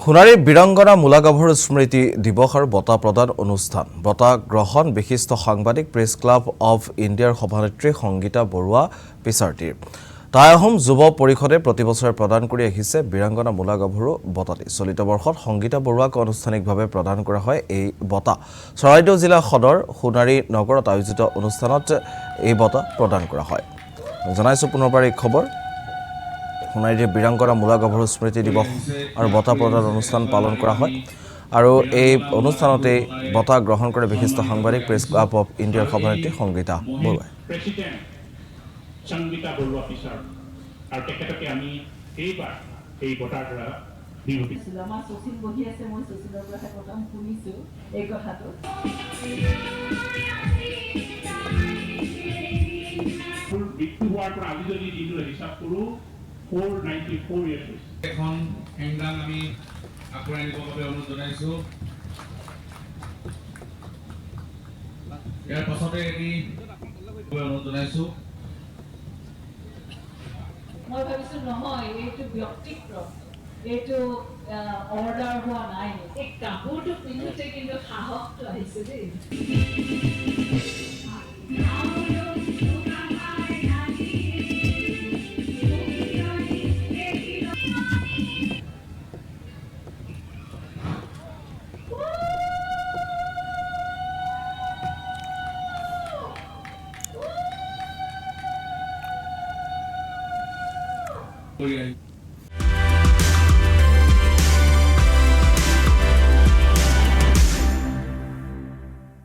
সোণাৰীৰ বীৰাংগনা মূলা গাভৰু স্মৃতি দিৱস আৰু বঁটা প্ৰদান অনুষ্ঠান বঁটা গ্ৰহণ বিশিষ্ট সাংবাদিক প্ৰেছ ক্লাব অফ ইণ্ডিয়াৰ সভানেত্ৰী সংগীতা বৰুৱা পিছাৰ্টিৰ টাই আহোম যুৱ পৰিষদে প্ৰতি বছৰে প্ৰদান কৰি আহিছে বীৰাংগনা মূলা গাভৰু বঁটাটি চলিত বৰ্ষত সংগীতা বৰুৱাক আনুষ্ঠানিকভাৱে প্ৰদান কৰা হয় এই বঁটা চৰাইদেউ জিলা সদৰ সোণাৰী নগৰত আয়োজিত অনুষ্ঠানত এই বঁটা প্ৰদান কৰা হয় জনাইছো পুনৰবাৰ এই খবৰ সোণাৰীৰ বীৰাংগনা মূলা গাভৰু স্মৃতি দিৱস আৰু বঁটা প্ৰদান অনুষ্ঠান পালন কৰা হয় আৰু এই অনুষ্ঠানতে বঁটা গ্ৰহণ কৰে বিশিষ্ট সাংবাদিক প্ৰেছ ক্লাব অফ ইণ্ডিয়াৰ সভানেত্ৰী সংগীতা বৰুৱাই সংগীতা বৰুৱা পিছাৰ আৰু তেখেতকে আমি এইবাৰ এই বঁটাৰ দ্বাৰা আমাৰ সচিল বহি আছে মই সচিলৰ পৰা প্ৰথম শুনিছো এই কথাটো মৃত্যু হোৱাৰ পৰা আজি যদি দিনটো হিচাপ কৰোঁ 494 years এখন হেংদাং আমি আগবঢ়াই নিবৰ বাবে অনুৰোধ জনাইছোঁ ইয়াৰ পাছতে এটি অনুৰোধ জনাইছোঁ মই ভাবিছো নহয় এইটো ব্যক্তিক্ৰম এইটো অৰ্ডাৰ হোৱা নাই এই কাপোৰটো পিন্ধোতে কিন্তু সাহসটো আহিছে দেই কৰি আহিছোঁ